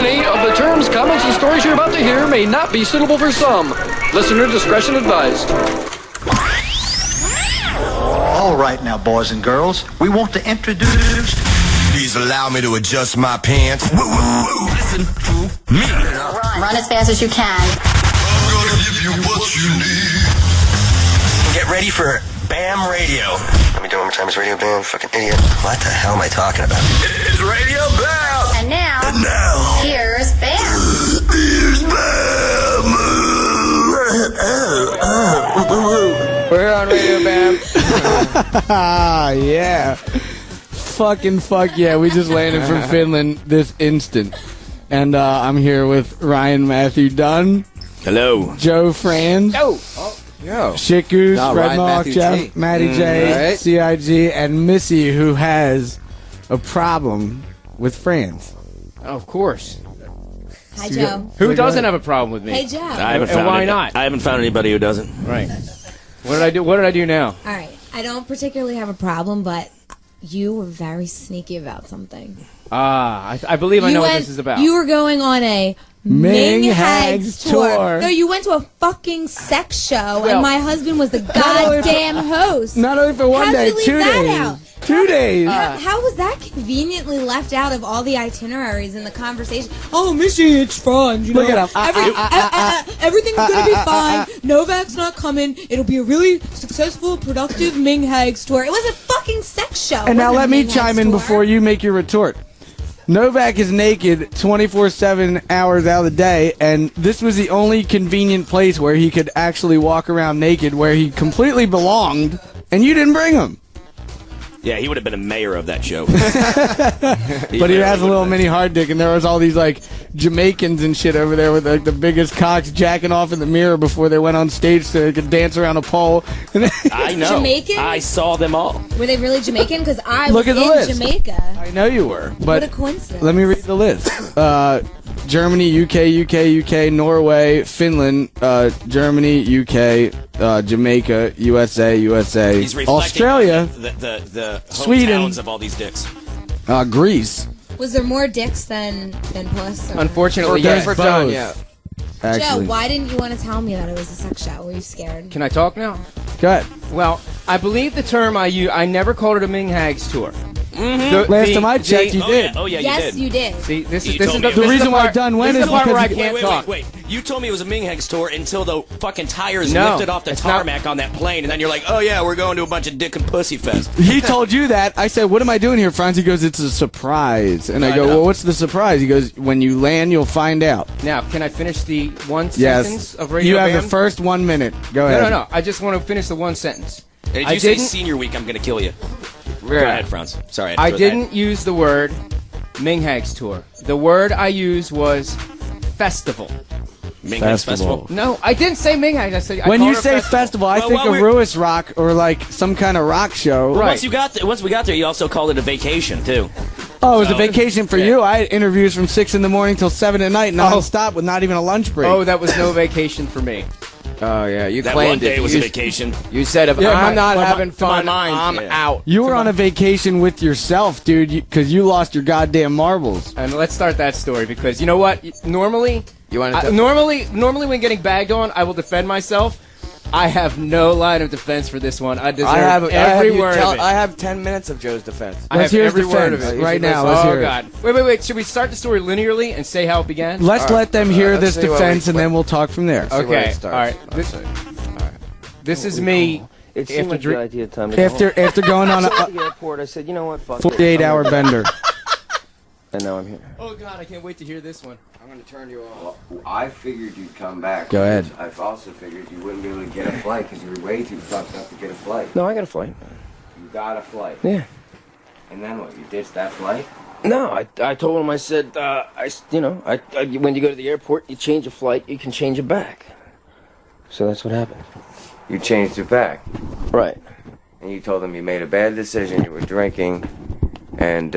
Many of the terms, comments, and stories you're about to hear may not be suitable for some. Listener discretion advised. All right now, boys and girls, we want to introduce... Please allow me to adjust my pants. Listen to me. Run as fast as you can. I'm gonna give you what you need. Get ready for Bam Radio. Let me do it one more time. It's Radio Bam. Fucking idiot. What the hell am I talking about? It's Radio Bam. And now, here's Bam. Here's Bam. We're on Radio Bam. Yeah. Fucking fuck yeah. We just landed from Finland this instant. And I'm here with Ryan Matthew Dunn. Hello. Joe Frantz. Yo. Shikus, Ryan Red Matthew G. Matty J, Right. CIG, and Missy, who has a problem with Frantz. Of course. Hi, Joe. Who doesn't have a problem with me? Hey, Joe. I haven't And found why any- not? I haven't found anybody who doesn't. Right. What did I do? What did I do now? All right. I don't particularly have a problem, but you were very sneaky about something. I believe I know what this is about. You were going on a Ming Ming Hags Hags tour. tour. No, you went to a fucking sex show, Well- and my husband was the goddamn host. Not only for one How'd day, you leave 2 that days. out? 2 days. How was that conveniently left out of all the itineraries in the conversation? Oh, Missy, it's fun. You know, Look at him. everything's gonna be fine. Novak's not coming. It'll be a really successful, productive Ming Hags tour. It was a fucking sex show. And now It wasn't let a me Ming chime Hags in tour. before you make your retort. Novak is naked 24/7 hours out of the day, and this was the only convenient place where he could actually walk around naked, where he completely belonged, and you didn't bring him. Yeah, he would have been a mayor of that show. But he has a little mini hard dick, and there was all these like Jamaicans and shit over there with like the biggest cocks jacking off in the mirror before they went on stage so they could dance around a pole. I know. Jamaican? I saw them all. Were they really Jamaican? Because I Look was at the in list. Jamaica. I know you were, but What a coincidence. let me read the list. Germany, UK, Norway, Finland, Germany, UK, Jamaica, USA, He's reflecting Australia, the Sweden. hometowns of all these dicks. Greece. Was there more dicks than puss? Or- Unfortunately, There's yes. both. Yeah. Joe, Actually, why didn't you want to tell me that it was a sex show? Were you scared? Can I talk now? go ahead. Well, I believe the term I use. I never called it a Ming Hags tour. Last time I checked, you Oh did. yeah, oh yeah, Yes, you you did. See, this is You this told is me. the, The this is reason the why part, Dunn went this is the part because where I he- can't talk. Wait. You told me it was a Ming Hags tour until the fucking tires No, lifted off the it's not. tarmac on that plane, and then you're like, oh yeah, we're going to a bunch of dick and pussy fest. He told you that. I said, what am I doing here, Franz? He goes, it's a surprise. And I go, know. well, what's the surprise? He goes, when you land, you'll find out. Now, can I finish the one Yes. sentence of Radio You have Bam? the first 1 minute. Go No, ahead. no. I just want to finish the one sentence. And if I you say didn't- senior week, I'm going to kill you. Go ahead, Franz. Sorry. I threw didn't use the word Ming Hags tour. The word I used was festival. that. Ming Hags Festival. No, I didn't say Ming Hags. I said I When called you it a say festival, I Well, think while of we're- Ruis Rock or like some kind of rock show. Right. Once we got there, you also called it a vacation too. Oh, it was a So- vacation for yeah. you. I had interviews from 6 in the morning till 7 at night, non-stop with not even a lunch break. Oh, that was no vacation for me. Oh, yeah, you That claimed one day it. was you, a vacation. You said if Yeah, I'm not my- having to my fun, mind, I'm yeah. out. you were on a vacation with yourself, dude, because you lost your goddamn marbles. And let's start that story because you know what? Normally, You want to? normally when getting bagged on, I will defend myself. I have no line of defense for this one. I deserve every word of it. I have 10 minutes of Joe's defense. I Let's have hear his every word of defense it. right now. Oh Let's hear it. God! Wait! Should we start the story linearly and say how it began? Let's let them hear let's this see what defense, we- and then we'll talk from there. See where Okay. it starts. All right. Let's see. This is me. It seemed After like a drink- good idea time to go home. After going on So at a the airport, I said, you know what, fuck it. 48-hour bender. And now I'm here. Oh God! I can't wait to hear this one. I'm going to turn you off. Well, I figured you'd come back. Go ahead. I've also figured you wouldn't be able to get a flight because you were way too fucked up to get a flight. No, I got a flight. You got a flight. Yeah. And then what? You ditched that flight? No, I told him, I said, when you go to the airport, you change a flight, you can change it back. So that's what happened. You changed it back. Right. And you told them you made a bad decision, you were drinking, and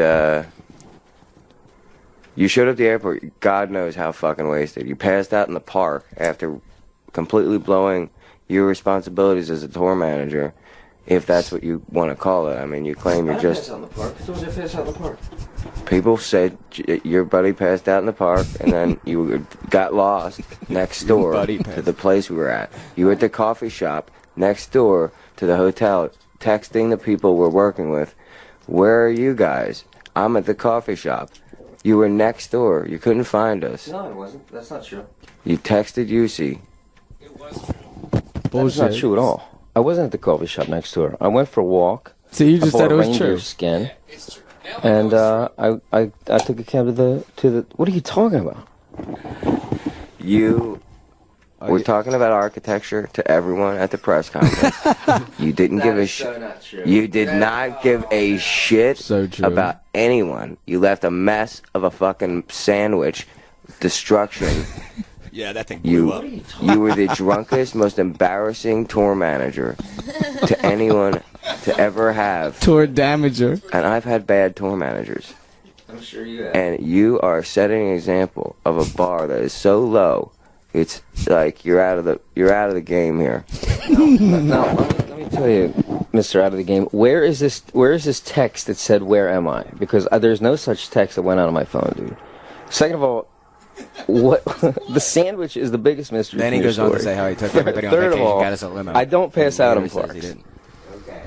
you showed up at the airport, God knows how fucking wasted. You passed out in the park after completely blowing your responsibilities as a tour manager, if that's what you want to call it. I mean, you claim you're just... I didn't pass out in the park. As soon as I passed out in the park. People said your buddy passed out in the park, and then you got lost next door to the place we were at. You were at the coffee shop next door to the hotel, texting the people we're working with, "Where are you guys? I'm at the coffee shop." You were next door. You couldn't find us. No, I wasn't. That's not true. You texted Yussi. It was true. That's not true at all. I wasn't at the coffee shop next door. I went for a walk. So you just said it was true. Skin. It's true. And I took a cab to the. What are you talking about? You were talking about architecture to everyone at the press conference. You didn't give a shit. So you did not give a shit about anyone. You left a mess of a fucking sandwich, destruction. Yeah, that thing blew up. You were the drunkest, most embarrassing tour manager to anyone to ever have. Tour damager. And I've had bad tour managers. I'm sure you have. And you are setting an example of a bar that is so low. It's like you're out of the game here. No, let me tell you, Mr. Out of the Game. Where is this text that said "Where am I"? Because there's no such text that went out on my phone, dude. Second of all, what the sandwich is the biggest mystery. Then he goes on to say how he took everybody on vacation, got us a limo. I don't pass out in parks. Okay.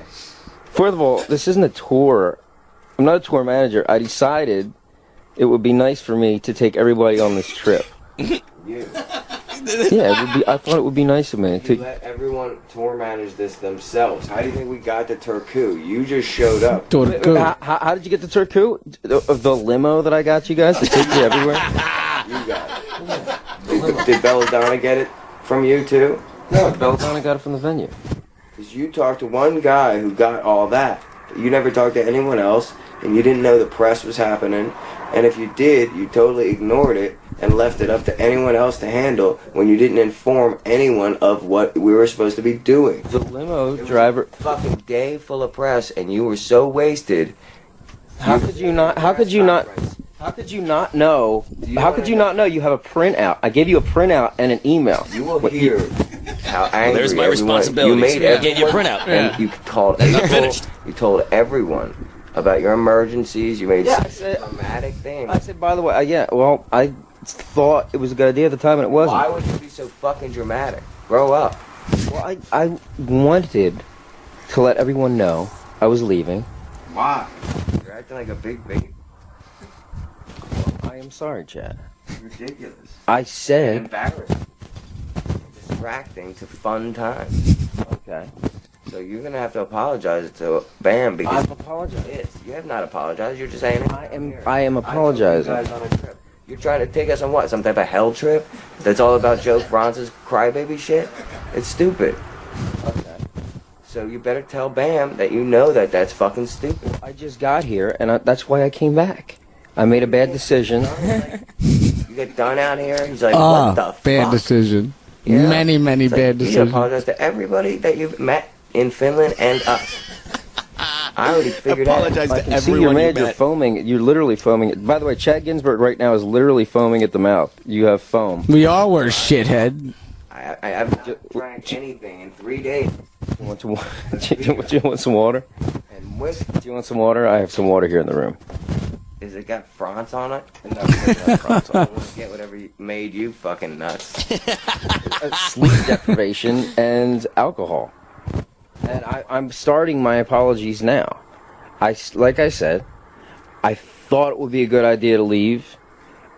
Fourth of all, this isn't a tour. I'm not a tour manager. I decided it would be nice for me to take everybody on this trip. Yeah, it would be. I thought it would be nice of me to let everyone tour manage this themselves. How do you think we got to Turku? You just showed up. How did you get to Turku? The limo that I got you guys to take you everywhere? You got it. Did Belladonna get it from you too? No, Belladonna got it from the venue. Because you talked to one guy who got all that. But you never talked to anyone else, and you didn't know the press was happening. And if you did, you totally ignored it and left it up to anyone else to handle when you didn't inform anyone of what we were supposed to be doing. The limo driver, fucking day full of press, and you were so wasted. How could you not? How could you not? How could you not know? How could you not know you have a printout? I gave you a printout and an email. You will hear how angry. There's my responsibility. You made I gave you a printout. And you called. Not finished. You told everyone about your emergencies. You made dramatic things. I said, by the way, well, I thought it was a good idea at the time, and it wasn't. Why would you be so fucking dramatic? Grow up. Well, I wanted to let everyone know I was leaving. Why? You're acting like a big baby. I am sorry, Chad. Ridiculous. I said... Embarrassing. Distracting to fun times. Okay. So you're going to have to apologize to Bam because... I've apologized. Yes, you have not apologized. You're just saying it. I am apologizing. I took you guys on a trip. You're trying to take us on what? Some type of hell trip? That's all about Joe Frantz's crybaby shit? It's stupid. Okay. So you better tell Bam that you know that that's fucking stupid. I just got here, and that's why I came back. I made a bad decision. You get done out here, he's like, what the fuck? Bad decision. Yeah. Many bad decisions. You apologize to everybody that you've met in Finland and us. I already figured out. Apologize to everyone see your mad, you met. you're foaming. You're literally foaming. By the way, Chad Ginsburg right now is literally foaming at the mouth. You have foam. We all were shithead. I haven't drank anything in 3 days. You want some water? And whiskey. Do you want some water? I have some water here in the room. Is it got Frantz on it? No, it doesn't have Frantz on it. Get whatever made you fucking nuts. Sleep deprivation and alcohol. And I'm starting my apologies now. Like I said, I thought it would be a good idea to leave.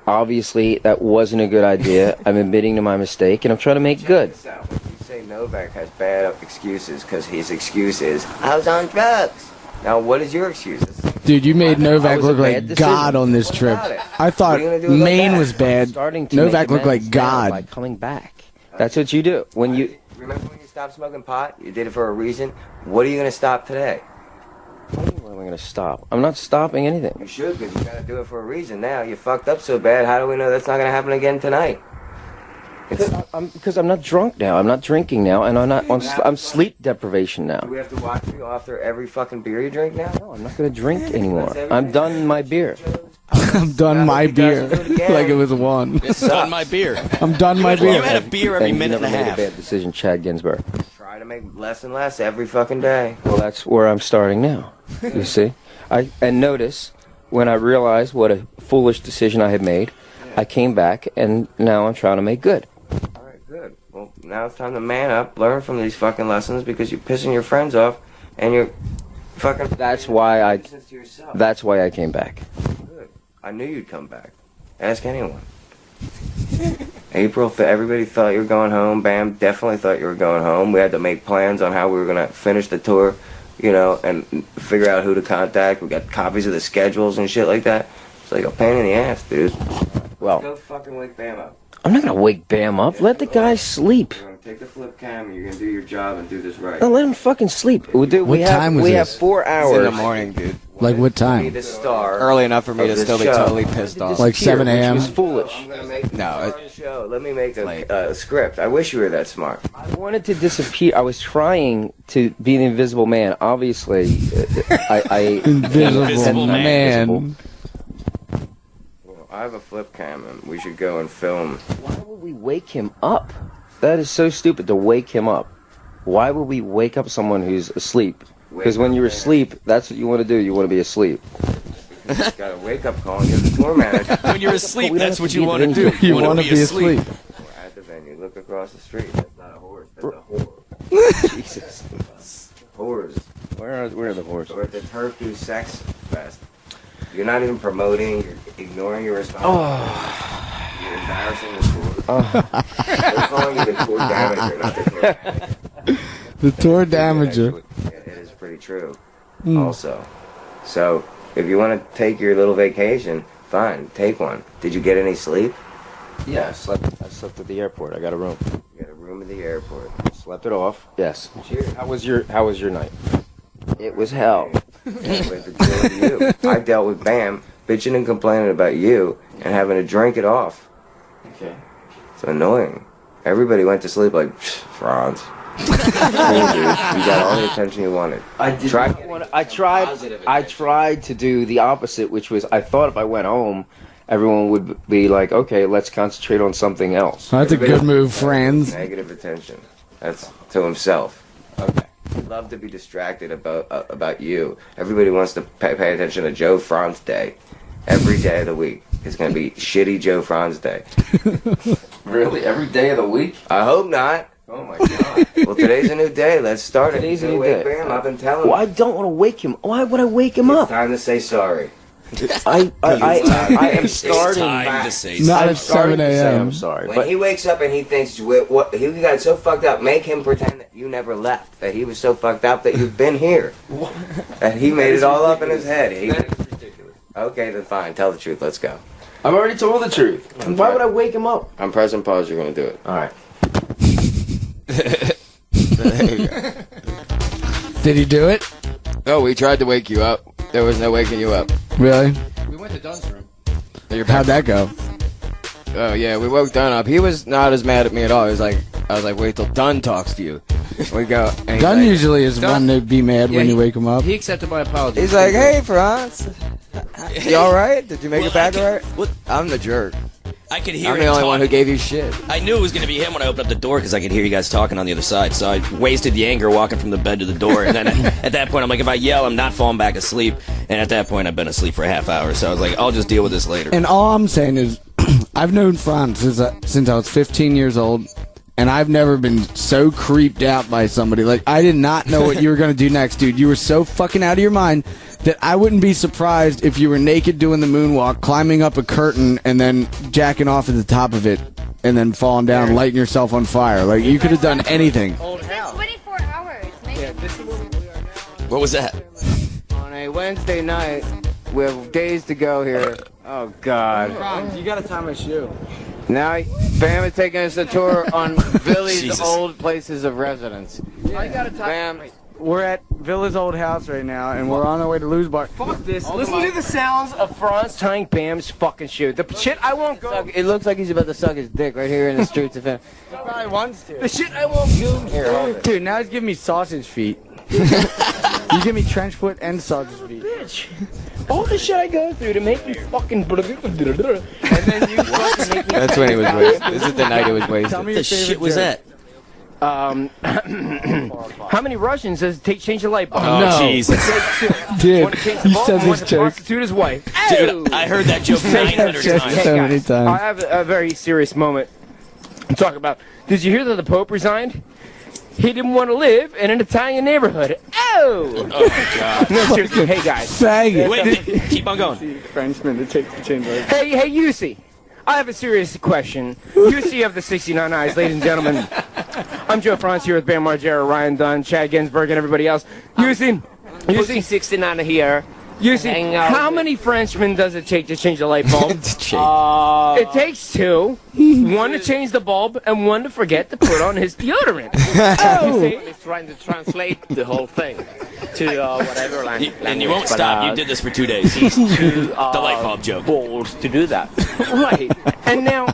Obviously, that wasn't a good idea. I'm admitting to my mistake, and I'm trying to make good. You say Novak has bad excuses because his excuse is, I was on drugs. Now, what is your excuse? Dude, you made Novak look like God on this trip. I thought Maine was bad. Novak looked like God. By coming back. That's what you do. Remember when you stopped smoking pot? You did it for a reason. What are you going to stop today? What am I going to stop? I'm not stopping anything. You should, because you got to do it for a reason now. You fucked up so bad. How do we know that's not going to happen again tonight? Because I'm not drunk now. I'm not drinking now, and I'm sleep deprivation now. Do we have to watch you after every fucking beer you drink now? No, I'm not going to drink anymore. I'm done my beer. I'm done my beer. Like it was one. It's done my beer. I'm done my beer. You had a beer every minute and a half. Made a bad decision, Chad Ginsburg. Try to make less and less every fucking day. Well, that's where I'm starting now. You see? And notice, when I realized what a foolish decision I had made, I came back, and now I'm trying to make good. All right, good. Well, now it's time to man up, learn from these fucking lessons, because you're pissing your friends off, and you're fucking... That's why I came back. Good. I knew you'd come back. Ask anyone. April, everybody thought you were going home. Bam definitely thought you were going home. We had to make plans on how we were going to finish the tour, you know, and figure out who to contact. We got copies of the schedules and shit like that. It's like a pain in the ass, dude. Well, go fucking wake Bam up. I'm not going to wake Bam up. Let the guy sleep. You're going to take the flip cam and you're going to do your job and do this right. No, let him fucking sleep. What time was we this? have 4 hours. It's in the morning, dude. Like what time? The star Early enough for me to still be totally pissed off. Like 7 a.m.? Which was foolish. I'm going to make No, show. Let me make a script. I wish you were that smart. I wanted to disappear. I was trying to be the invisible man. Obviously, I Invisible man. Well, I have a flip cam and we should go and film. Why would we wake him up? That is so stupid to wake him up. Why would we wake up someone who's asleep? Because when you're asleep, that's what you want to do. You want to be asleep. You got a wake up call and you're the tour manager. When you're asleep, that's what you want to do. do. You want to be asleep. We're at the venue. Look across the street. That's not a horse. That's a whore. Jesus. Whores. Where are the horses? We're at the Turku Sex Fest. You're not even promoting. You're ignoring your responsibilities. You're embarrassing the tour. They're calling you the tour damager, not the tour manager. The tour damager. It is pretty true. Also. So, if you want to take your little vacation, fine, take one. Did you get any sleep? Yeah, I slept at the airport. I got a room. You got a room at the airport. Slept it off. Yes. Cheers. How was your night? It was hell. I dealt with Bam bitching and complaining about you and having to drink it off. Okay. It's annoying. Everybody went to sleep like, Frantz. Cool, dude. You got all the attention you wanted. I tried to do the opposite, which was I thought if I went home, everyone would be like, okay, let's concentrate on something else. That's a good move, friends. Negative attention. That's to himself. Okay. He'd love to be distracted about you. Everybody wants to pay attention to Joe Frantz Day. Every day of the week is going to be shitty Joe Frantz Day. Really? Every day of the week? I hope not. Oh my god. Well, today's a new day. Let's start it. Today's a new day. Bam, I've been telling Well, I don't want to wake him. Why would I wake him It's up? time to say sorry. I am starting. Time to say Not I'm at 7 starting to say a.m. I'm sorry, When but he wakes up and he thinks what he got so fucked up, make him pretend that you never left. That he was so fucked up that you've been here. That he made it all up in his head. Okay, then fine. Tell the truth. Let's go. I've already told the truth. Why would I wake him up? I'm pressing pause. You're gonna do it. All right. Did he do it? No, we tried to wake you up. There was no waking you up. Really? We went to Dunn's room. How'd that go? Oh yeah, we woke Dunn up. He was not as mad at me at all. He was like, I was like, wait till Dunn talks to you. We go. And he's Dunn like, usually is Dunn- one to be mad when you wake him up. He accepted my apology. He's like, hey, Frantz. You all right? Did you make it back all right? I'm the jerk. I could hear I'm him the only one who talking. gave you shit. I knew it was going to be him when I opened up the door because I could hear you guys talking on the other side. So I wasted the anger walking from the bed to the door. And then at that point, I'm like, if I yell, I'm not falling back asleep. And at that point, I've been asleep for a half hour. So I was like, I'll just deal with this later. And all I'm saying is, I've known Frantz since I was 15 years old, and I've never been so creeped out by somebody. Like, I did not know what you were going to do next, dude. You were so fucking out of your mind that I wouldn't be surprised if you were naked doing the moonwalk, climbing up a curtain, and then jacking off at the top of it, and then falling down, lighting yourself on fire. Like, you could have done anything. It's 24 hours. What was that? On a Wednesday night, we have days to go here. Oh, God. You got to tie my shoe. Now, Bam is taking us a tour on Billy's Jesus. old places of residence. Bam, We're at Villa's old house right now, and we're on our way to Lou's Bar. fuck this. Listen to the sounds of Frantz tying Bam's fucking shoe. The shit I won't go. It looks like he's about to suck his dick right here in the streets of him. He probably wants to. The shit I won't go. Dude, now he's giving me sausage feet. You give me trench foot and sausage feet. Bitch. All the shit I go through to make you fucking and then you fucking make me. That's when he was wasted. This is the night he was wasted. Tell me The your favorite shit was joke. that? How many Russians does it take to change a light bulb? Oh, jeez. Dude, you said this joke. Prostitute his wife. Dude, I heard that joke 900 times. So many times. I have a very serious moment to talk about. Did you hear that the Pope resigned? He didn't want to live in an Italian neighborhood. Oh! Oh, my God. No, seriously. Hey, guys. Faggot. Wait, keep on going. Frenchman to take the change. Hey, Yussi. I have a serious question. Yussi of the 69 Eyes, ladies and gentlemen. I'm Joe Frantz here with Bam Margera, Ryan Dunn, Chad Ginsburg, and everybody else. Yussi 69 here. Yussi, how many Frenchmen does it take to change a light bulb? It takes two. One to change the bulb, and one to forget to put on his deodorant. Oh! He's trying to translate the whole thing to whatever language. And you won't stop. You did this for 2 days. To, the light bulb joke. Balls to do that. Right. And now...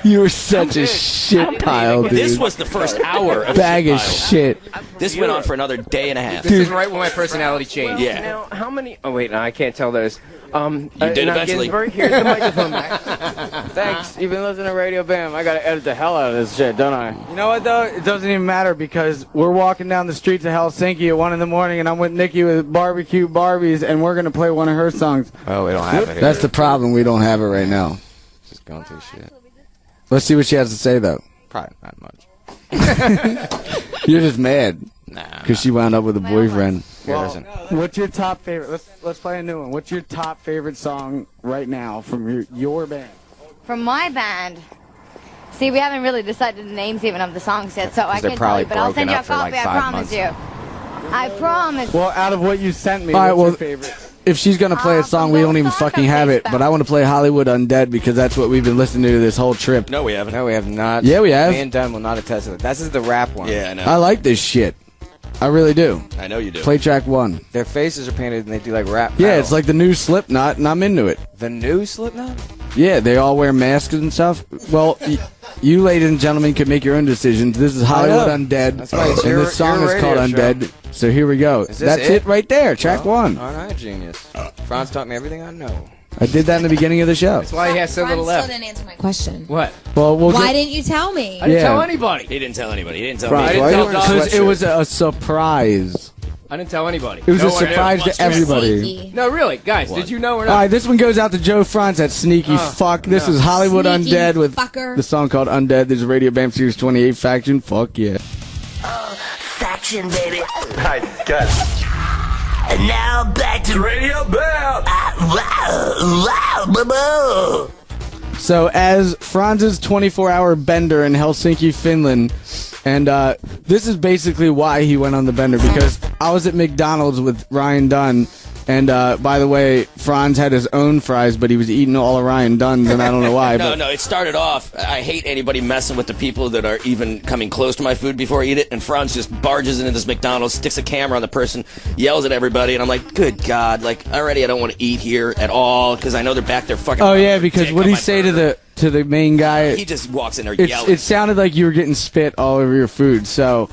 You were such a shit pile, dude. This was the first hour of bag of shit. shit. This went on for another day and a half. This is right when my personality changed. Yeah. Now, how many... Oh, wait, no, I can't tell those. You did eventually. Ginsburg, here's the microphone back. Thanks. You've been listening to Radio Bam. I gotta edit the hell out of this shit, don't I? You know what, though? It doesn't even matter because we're walking down the streets of Helsinki at 1 in the morning, and I'm with Nikki with barbecue Barbies, and we're going to play one of her songs. Oh, we don't have it here. That's the problem. We don't have it right now. Just going through shit. Let's see what she has to say, though. Probably not much. You're just mad. Nah. Because she wound up with a boyfriend. Well, what's your top favorite? Let's play a new one. What's your top favorite song right now from your band? From my band. See, we haven't really decided the names even of the songs yet, so I they're can't tell you, probably but I'll send you a broken up copy, for like I 5 promise months. you. I promise. Well, out of what you sent me, All right, what's your favorite? If she's going to play a song, from we those don't even songs fucking on have it, Facebook. but I want to play Hollywood Undead because that's what we've been listening to this whole trip. No, we haven't. No, we have not. Yeah, we have. Me and Dunn will not attest to that. This is the rap one. Yeah, I know. I like this shit. I really do. I know you do. Play track 1. Their faces are painted and they do like rap. Yeah, metal. it's like the new Slipknot, and I'm into it. The new Slipknot? Yeah, they all wear masks and stuff. Well, you ladies and gentlemen can make your own decisions. This is Hollywood Undead, That's right. It's and your- this song your is called radio Undead. So here we go. Is this That's it right there, track 1. All right, genius. Frantz taught me everything I know. I did that in the beginning of the show. That's why he has so little Still left. didn't answer my question. What? Well, Why didn't you tell me? I didn't Yeah. tell anybody. He didn't tell anybody. He didn't tell Right, me. I didn't tell Don. because it was a surprise. I didn't tell anybody. It was No a one knew. surprise to everybody. Sneaky. No, really, guys, did you know or All not? right, this one goes out to Joe Frantz, that sneaky fuck. This is Hollywood Sneaky Undead with fucker. the song called Undead. This is Radio Bam Series 28 Faction. Fuck yeah. Faction, baby. Alright, good. And now back to Radio Bam. So as Franz's 24-hour bender in Helsinki, Finland, and this is basically why he went on the bender, because I was at McDonald's with Ryan Dunn, and by the way, Frantz had his own fries, but he was eating all of Ryan Dunn's, and I don't know why. No, but no, it started off, I hate anybody messing with the people that are even coming close to my food before I eat it, and Frantz just barges into this McDonald's, sticks a camera on the person, yells at everybody, and I'm like, good God, like, already I don't want to eat here at all, because I know they're back there fucking... Oh yeah, because what did he say to the main guy? He just walks in there yelling. It sounded like you were getting spit all over your food, so...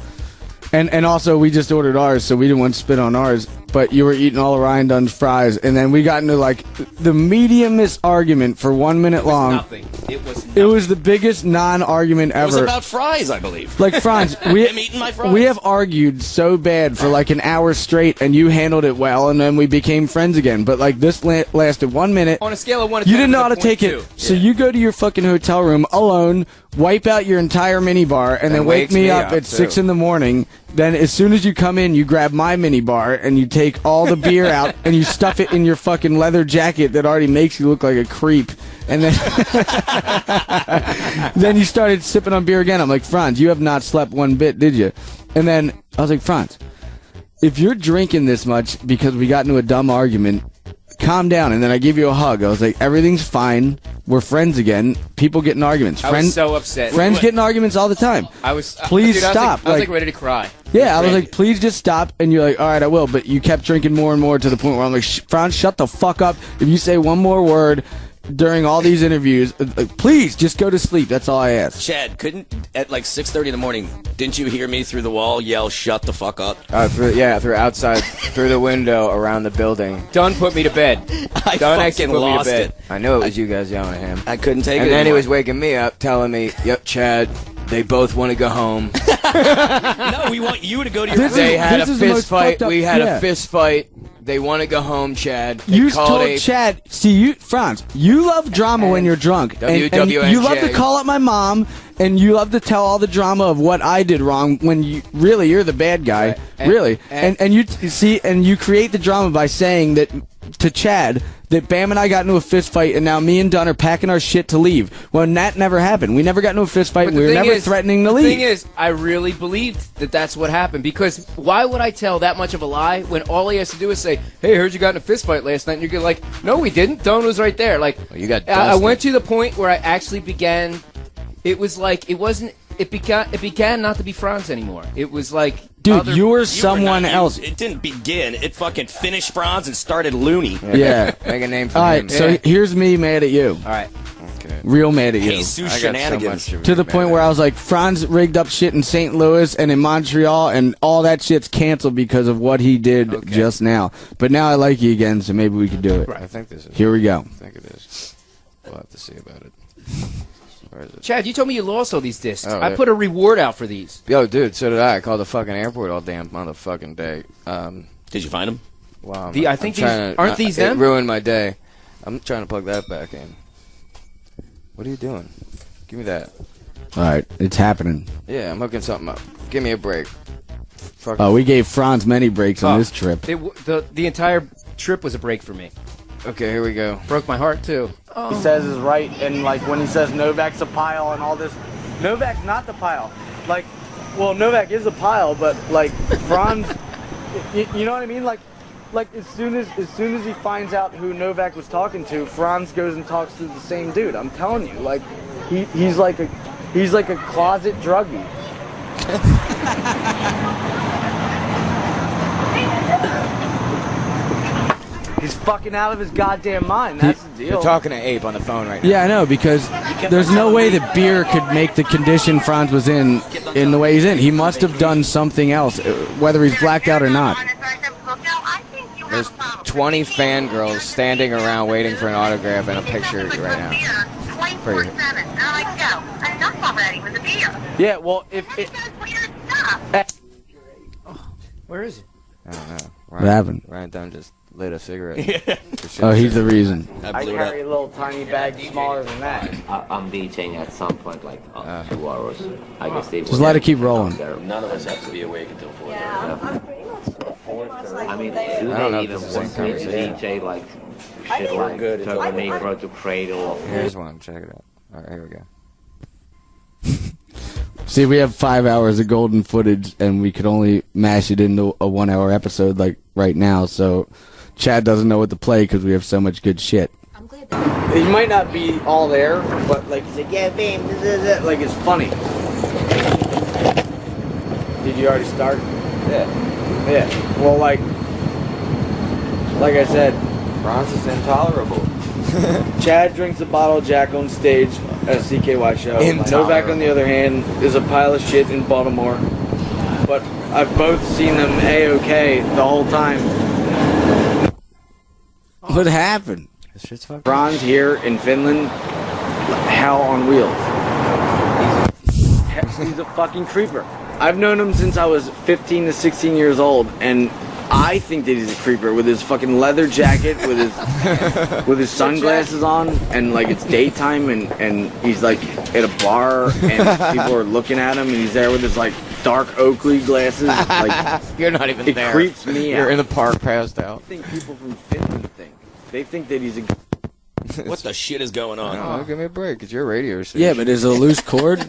And also, we just ordered ours, so we didn't want to spit on ours. But you were eating all of Ryan Dunn's fries, and then we got into, like, the mediumest argument for 1 minute long. Nothing. It was nothing. It was the biggest non-argument ever. It was about fries, I believe. Like, Frantz, I'm eating my fries. we have argued so bad for, like, an hour straight, and you handled it well, and then we became friends again. But, like, this lasted 1 minute. On a scale of 1 to 10, You didn't know how to it was a take it. 0.2. So you go to your fucking hotel room alone, wipe out your entire minibar, and then wake wakes me me up up, at too. 6 in the morning. Then as soon as you come in, you grab my minibar and you take all the beer out and you stuff it in your fucking leather jacket that already makes you look like a creep. And then then you started sipping on beer again. I'm like, Frantz, you have not slept one bit, did you? And then I was like, Frantz, if you're drinking this much because we got into a dumb argument, calm down. And then I give you a hug. I was like, everything's fine. We're friends again. People get in arguments. I was so upset. Friends get in arguments all the time. I was... Please dude, stop. I was like ready to cry. Yeah, I was ready. like, please just stop. And you're like, all right, I will. But you kept drinking more and more to the point where I'm like, Frantz, shut the fuck up. If you say one more word during all these interviews, please just go to sleep. That's all I ask. Chad, at like 6:30 in the morning, didn't you hear me through the wall yell, shut the fuck up? Through outside, through the window, around the building. Dunn put me to bed. I Dunn fucking actually put lost me to bed. it. I knew it was you guys yelling at him. I couldn't take it And then he anymore. was waking me up, telling me, "Yep, Chad, They both want to go home. No, we want you to go to your room. They had a fist fight. We had a fist fight. They want to go home, Chad. They You told Chad, see, Frantz, you love drama when you're drunk. And you love to call up my mom, and you love to tell all the drama of what I did wrong when you're the bad guy. Right. And you create the drama by saying that to Chad that Bam and I got into a fist fight, and now me and Dunn are packing our shit to leave. When that never happened. We never got into a fist fight, and we were never threatening to leave. The thing is, I really believed that that's what happened, because why would I tell that much of a lie when all he has to do is say, hey, I heard you got in a fist fight last night, and you're like, no, we didn't. Dunn was right there. Like, you got I went to the point where I actually began, it was like, it began not to be Frantz anymore. It was like, dude, you were someone else. It didn't begin. It fucking finished Frantz and started Looney. Yeah. Make a name for him. All right, Yeah. so here's me mad at you. All right. Okay. Real mad at you. Jesus shenanigans. To the point where I was like, Franz rigged up shit in St. Louis and in Montreal, and all that shit's canceled because of what he did just now. But now I like you again, so maybe we could do it. Right. I think this is. Here we go. I think it is. We'll have to see about it. Where is it? Chad, you told me you lost all these discs. Oh, I put a reward out for these. Yo, dude, so did I. I called the fucking airport all damn motherfucking day. Did you find them? Wow. I think these aren't these them? It ruined my day. I'm trying to plug that back in. What are you doing? Give me that. All right, it's happening. Yeah, I'm hooking something up. Give me a break. We gave Franz many breaks on this trip. The entire trip was a break for me. Okay, here we go. Broke my heart, too. He says is right, and like when he says Novak's a pile and all this, Novak's not the pile. Like, well, Novak is a pile, but like Franz, you know what I mean? Like as soon as he finds out who Novak was talking to, Franz goes and talks to the same dude. I'm telling you, like he's like a closet druggie. He's fucking out of his goddamn mind. That's the deal. You're talking to Ape on the phone right now. Yeah, I know, because there's no way that beer could make the condition Franz was in the way he's in. He must have done something else, whether he's blacked out or not. There's 20 fangirls standing around waiting for an autograph and a picture right now. For you. Yeah, well, if where is it? I don't know. What happened? Ryan Dunn just lit a cigarette. Oh, he's the reason. I carry a little tiny bag smaller than that. I'm DJing at some point, like 2 hours. I guess they Just let it keep rolling. None of us have to be awake until 4:30. I mean, do I don't know they if even this is want me to conversation. DJ like shit like Turtle Negro to Cradle? Here's one. Check it out. All right, here we go. See, we have 5 hours of golden footage, and we could only mash it into a 1 hour episode like right now, so Chad doesn't know what to play because we have so much good shit. He might not be all there, but like he's like, yeah, bam, like it's funny. Did you already start? Yeah. Well, like I said, Frantz is intolerable. Chad drinks a bottle of Jack on stage at a CKY show. Intolerable. Novak, on the other hand, is a pile of shit in Baltimore. But I've both seen them A-OK the whole time. What happened? This shit's fucking. Franz here in Finland, hell on wheels. He's a fucking creeper. I've known him since I was 15 to 16 years old, and I think that he's a creeper with his fucking leather jacket, with his sunglasses on, and like it's daytime, and he's like at a bar, and people are looking at him, and he's there with his like dark Oakley glasses. Like You're not even there. It creeps me out. You're in the park, passed out. I think people from Finland think. They think that he's a. What the shit is going on? Oh, give me a break. It's your radio station. Yeah, but is it a loose cord? Do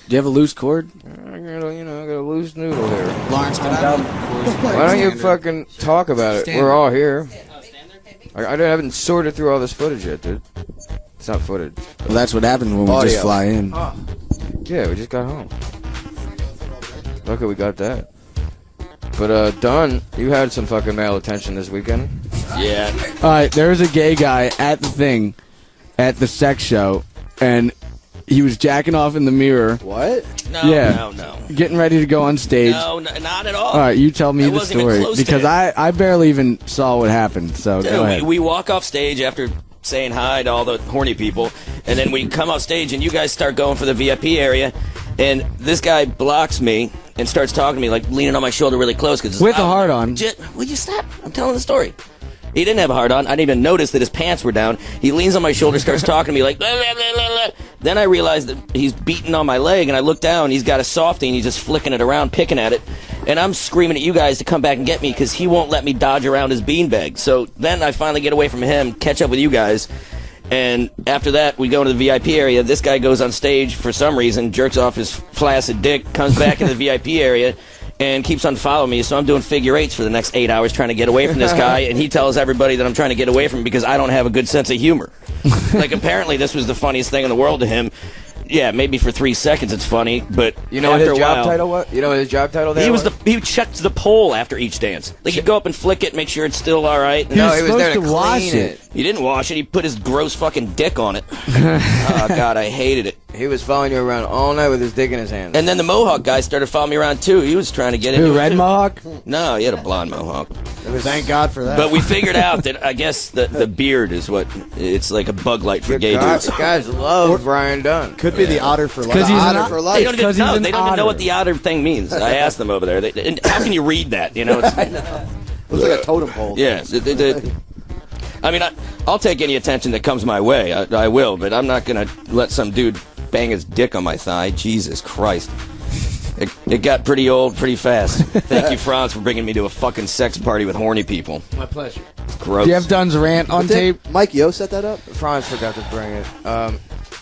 you have a loose cord? I got a loose noodle here. Lawrence, why don't you fucking talk about it? We're all here. I haven't sorted through all this footage yet, dude. It's not footage. Well, that's what happens when we just fly in. Yeah, we just got home. Okay, we got that. But, Don, you had some fucking male attention this weekend. Yeah. Alright, there was a gay guy at the thing, at the sex show, and he was jacking off in the mirror. What? No. Getting ready to go on stage. No, not at all. Alright, you tell me I the wasn't even story. close to Because it. I barely even saw what happened, so go ahead. We walk off stage after saying hi to all the horny people, and then we come off stage and you guys start going for the VIP area, And this guy blocks me and starts talking to me, like leaning on my shoulder really close. With a hard on. Will you stop? I'm telling the story. He didn't have a hard on. I didn't even notice that his pants were down. He leans on my shoulder, starts talking to me like, blah, blah, blah, blah, blah. Then I realized that he's beating on my leg, and I look down, he's got a softie, and he's just flicking it around, picking at it. And I'm screaming at you guys to come back and get me because he won't let me dodge around his beanbag. So then I finally get away from him, catch up with you guys. And after that, we go into the VIP area. This guy goes on stage for some reason, jerks off his flaccid dick, comes back into the VIP area, and keeps on following me. So I'm doing figure eights for the next 8 hours trying to get away from this guy. And he tells everybody that I'm trying to get away from him because I don't have a good sense of humor. Like, apparently this was the funniest thing in the world to him. Yeah, maybe for 3 seconds it's funny, but you know what after his a job while, title was? You know what his job title there he checked the pole after each dance. Like, he'd go up and flick it, make sure it's still all right. He was there to wash it. He didn't wash it. He put his gross fucking dick on it. Oh, God, I hated it. He was following you around all night with his dick in his hand. And then the Mohawk guy started following me around, too. He was trying to get into it. Red Mohawk? No, he had a blonde Mohawk. Thank God for that. But we figured out that I guess the beard is what, it's like a bug light for gay dudes. Guys love Ryan Dunn. Could be the otter for life. Because he's otter an for life. They don't even know. They don't even know what the otter thing means. I asked them over there. And how can you read that? You know, it's Looks like a totem pole. yeah. I mean, I'll take any attention that comes my way. I will, but I'm not gonna let some dude bang his dick on my thigh. Jesus Christ. It got pretty old pretty fast. Thank you, Frantz, for bringing me to a fucking sex party with horny people. My pleasure. It's gross. Do you have Dunn's rant on tape? Mike Yo set that up? Franz forgot to bring it.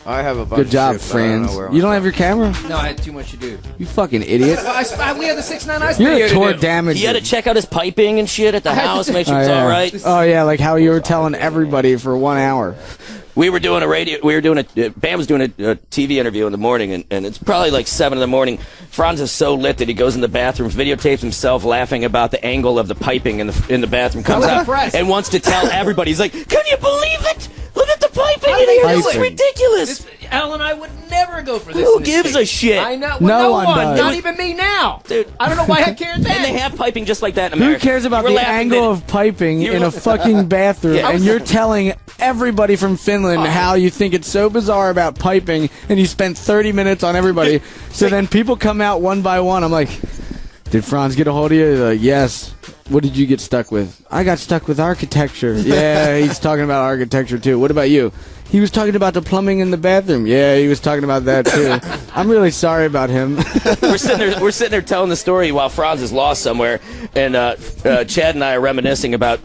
I have a bunch Good job, of shit, but I don't know Franz. where You don't have your camera? No, I had too much to do. You fucking idiot. We had the 6ix9ine Ice You're video a to tour do. damager. He had to check out his piping and shit at the house, make sure it's all right. Oh, yeah, like how you were telling everybody for 1 hour. Bam was doing a TV interview in the morning, and it's probably like 7 in the morning. Frantz is so lit that he goes in the bathroom, videotapes himself laughing about the angle of the piping in the bathroom, comes out and wants to tell everybody. He's like, can you believe it? Look at the piping in here. This is ridiculous. Al and I would never go for this. Who gives a shit? I know. No No one one. does. Not even me now. Dude, I don't know why I cared then. and they have piping just like that in Who America. cares about You were the laughing angle that- of piping You were in a laughing- fucking bathroom, Yeah. and you're telling everybody from Finland how you think it's so bizarre about piping, and you spent 30 minutes on everybody. So then people come out one by one. I'm like, did Frantz get a hold of you? They're like, yes. What did you get stuck with? I got stuck with architecture. Yeah, he's talking about architecture too. What about you? He was talking about the plumbing in the bathroom. Yeah, he was talking about that too. I'm really sorry about him. We're sitting there telling the story while Frantz is lost somewhere, and Chad and I are reminiscing about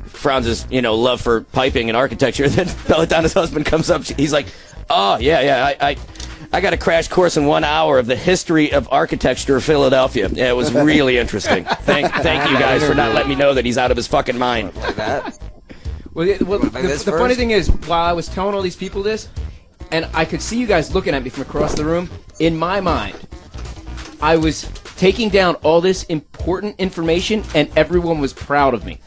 Franz's love for piping and architecture. And then Belladonna's husband comes up. He's like, "Oh yeah, I got a crash course in 1 hour of the history of architecture of Philadelphia. Yeah, it was really interesting. Thank you guys for not letting me know that he's out of his fucking mind." Like that. Well, the funny thing is, while I was telling all these people this, and I could see you guys looking at me from across the room, in my mind, I was taking down all this important information, and everyone was proud of me.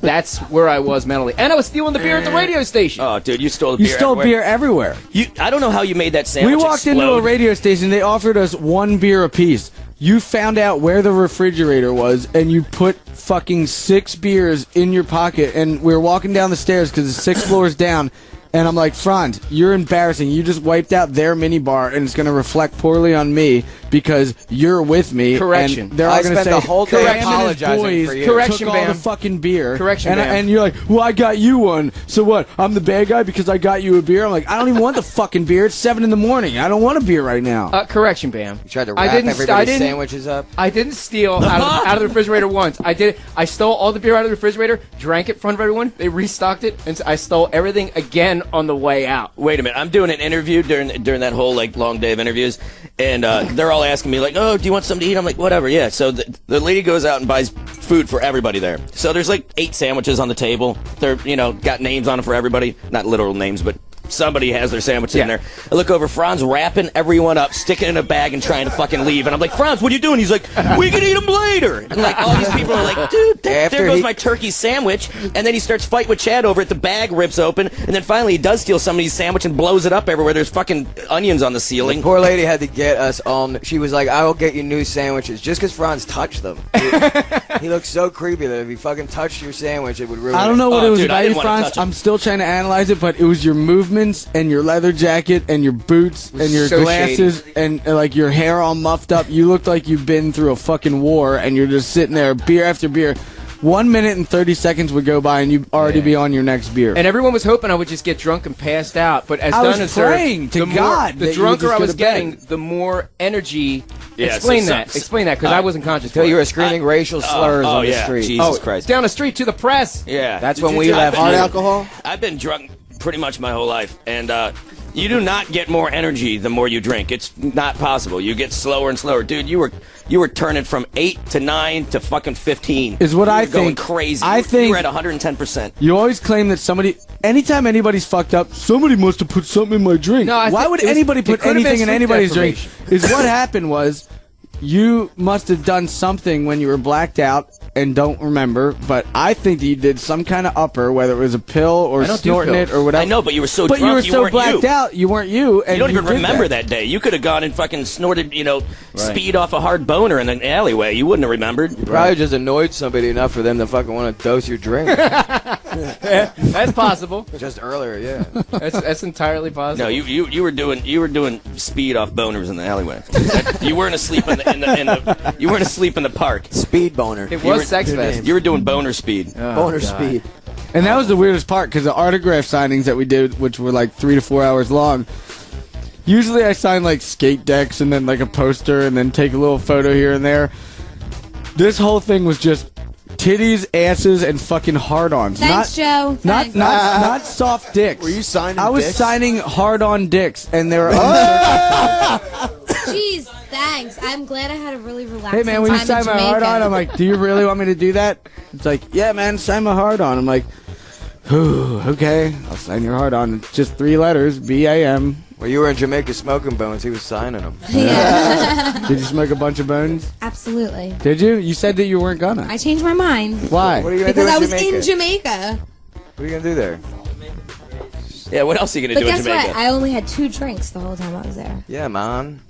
That's where I was mentally. And I was stealing the beer at the radio station. Oh, dude, you stole the beer. You stole beer everywhere. I don't know how you made that sandwich. We walked into a radio station. They offered us 1 beer apiece. You found out where the refrigerator was, and you put fucking 6 beers in your pocket. And we were walking down the stairs because it's 6 floors down. And I'm like, Frantz, you're embarrassing. You just wiped out their mini bar, and it's going to reflect poorly on me because you're with me. Correction. And they're all I going to spent say, the whole day Bam and his apologizing boys for you. Correction, took all Bam. the fucking beer. Correction, and, Bam. and you're like, well, I got you one. So what? I'm the bad guy because I got you a beer? I'm like, I don't even want the fucking beer. It's 7 in the morning. I don't want a beer right now. Correction, Bam. You tried to wrap everybody's sandwiches up. I didn't steal out of the refrigerator once. I stole all the beer out of the refrigerator, drank it in front of everyone. They restocked it, and I stole everything again on the way out. Wait a minute, I'm doing an interview during that whole long day of interviews, and they're all asking me oh, do you want something to eat? I'm like, whatever, yeah. So the lady goes out and buys food for everybody there. So there's 8 sandwiches on the table. They're got names on them for everybody, not literal names, but somebody has their sandwich in there. I look over, Frantz wrapping everyone up, sticking it in a bag, and trying to fucking leave. And I'm like, Frantz, what are you doing? He's like, we can eat them later. And all these people are like, dude, there goes my turkey sandwich. And then he starts fighting with Chad over it. The bag rips open, and then finally he does steal somebody's sandwich and blows it up everywhere. There's fucking onions on the ceiling. The poor lady had to get us all. She was like, I will get you new sandwiches just because Frantz touched them. He looks so creepy that if he fucking touched your sandwich, it would ruin it. I don't know what it was dude, I about didn't you, wanna Frantz. touch it. I'm still trying to analyze it, but it was your movements and your leather jacket and your boots and your so glasses and like your hair all muffed up. You looked like you've been through a fucking war and you're just sitting there, beer after beer. 1 minute and 30 seconds would go by and you'd already be on your next beer. And everyone was hoping I would just get drunk and passed out. But as I Dunn was observed, praying to the God more, that the you would drunker just I go was to bed. getting, the more energy. Yeah, explain so- that. Explain that, because I wasn't conscious. Until for you it. were screaming racial slurs on the street. Jesus Christ. Down the street to the press. Yeah. That's when we left. Hard alcohol? I've been drunk pretty much my whole life, and you do not get more energy the more you drink. It's not possible. You get slower and slower. Dude, you were turning from 8 to 9 to fucking 15. Is what You I were going think. crazy. I think you were at 110%. You always claim that anytime anybody's fucked up, somebody must have put something in my drink. No, I Why think would it was- anybody it put could have been anything in sleep anybody's drink? deprivation. Is what happened was you must have done something when you were blacked out and don't remember, but I think that you did some kind of upper, whether it was a pill or I don't do snorting it pills. or whatever. I know, but you were so But drunk, you were so weren't blacked you. out, you weren't you. And You don't even did remember that day. You could have gone and fucking snorted, speed off a hard boner in an alleyway. You wouldn't have remembered. You probably just annoyed somebody enough for them to fucking want to dose your drink. That's possible. Just earlier, yeah. That's entirely possible. No, you were doing speed off boners in the alleyway. You weren't asleep in the you weren't asleep in the park. Speed boner. It was Sex Fest. You were doing boner speed. Boner speed. And that was the weirdest part, because the autograph signings that we did, which were like 3 to 4 hours long, usually I sign like skate decks and then like a poster and then take a little photo here and there. This whole thing was just titties, asses, and fucking hard-ons. Thanks, Joe. Not not soft dicks. Were you signing I was dicks? signing hard-on dicks, and they were Jeez, thanks. I'm glad I had a really relaxing Hey man, when you time sign in my Jamaica. hard on, I'm like, do you really want me to do that? It's like, yeah, man, sign my hard on. I'm like, whew, okay, I'll sign your hard on. It's just 3 letters, BAM. Well, you were in Jamaica smoking bones. He was signing them. Yeah. Did you smoke a bunch of bones? Absolutely. Did you? You said that you weren't gonna. I changed my mind. Why? What are you gonna Because do I in was Jamaica? in Jamaica. What are you gonna do there? Yeah, what else are you gonna But do in guess Jamaica? what? I only had 2 drinks the whole time I was there. Yeah, man.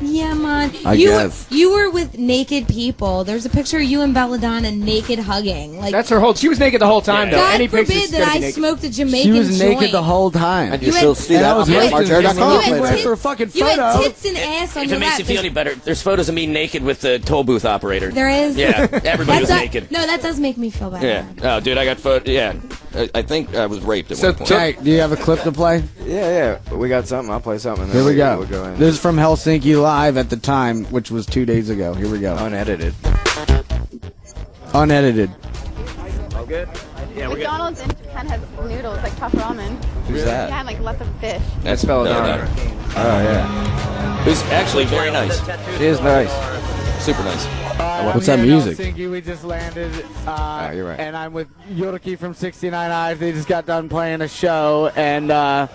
Yeah, man. I you guess. you were with naked people. There's a picture of you and Belladonna naked hugging. Like That's her whole. She was naked the whole time, though. God Any forbid pictures that I smoked a Jamaican She was naked joint. the whole time. And You you had- still see And that I was on hosting Margera.com You had later. for a fucking You had photo. tits and ass on If your it makes lap. you feel any better, there's photos of me naked with the toll booth operator. There is. Yeah, everybody was That naked. No, that does make me feel better. Yeah. Oh, dude, I got photo. Yeah, I think I was raped at So one point. Hey, do you have a clip to play? Yeah. We got something. I'll play something. and then Here we go. We'll go in. This is from Helsinki Live at the time, which was 2 days ago. Here we go. Unedited. Unedited. All good? Yeah, we're good. McDonald's in Japan has noodles, like tough ramen. Who's that? Yeah, and like lots of fish. That's Belladonna. Oh, yeah. Who's actually very nice. She is nice. Super nice. What's that music? Helsinki, we just landed. You're right. And I'm with Yorki from 69 Eyes. They just got done playing a show, and I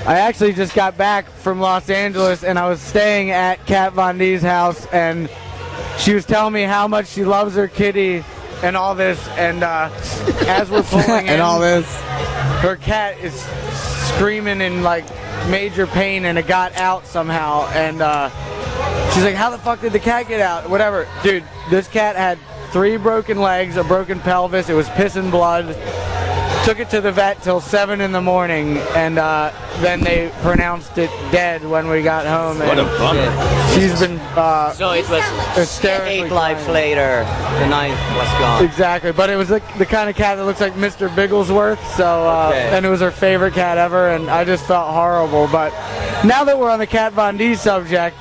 actually just got back from Los Angeles, and I was staying at Kat Von D's house, and she was telling me how much she loves her kitty and all this, and as we're pulling in, And all this. her cat is screaming in like major pain, and it got out somehow, and she's like, how the fuck did the cat get out? Whatever. Dude, this cat had 3 broken legs, a broken pelvis, it was pissing blood. Took it to the vet till 7 in the morning, and then they pronounced it dead when we got home. What a and bummer. She's been So it was hysterically 8 lives crying. later, the 9th was gone. Exactly, but it was the kind of cat that looks like Mr. Bigglesworth, so Okay. and it was her favorite cat ever, and I just felt horrible. But now that we're on the Kat Von D subject,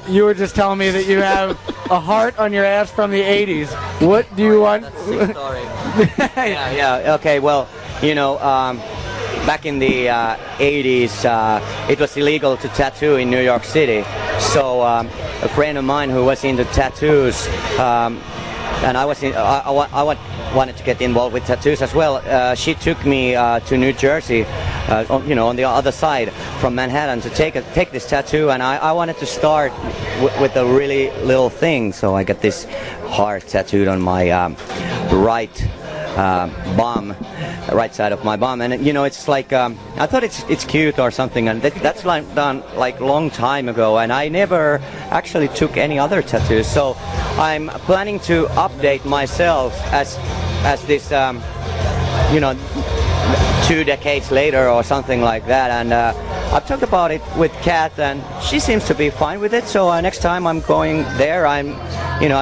you were just telling me that you have a heart on your ass from the 80s. What do you want? Story. Yeah, okay, well, back in the 80s, it was illegal to tattoo in New York City. So a friend of mine who was into tattoos, and I wanted to get involved with tattoos as well. She took me to New Jersey, on the other side from Manhattan to take this tattoo, and I wanted to start with a really little thing. So I got this heart tattooed on my right bum, right side of my bum, and it's like I thought it's cute or something, and that's like done like long time ago, and I never actually took any other tattoos. So I'm planning to update myself as this, 2 decades later or something like that. And I've talked about it with Kat, and she seems to be fine with it. So next time I'm going there, I'm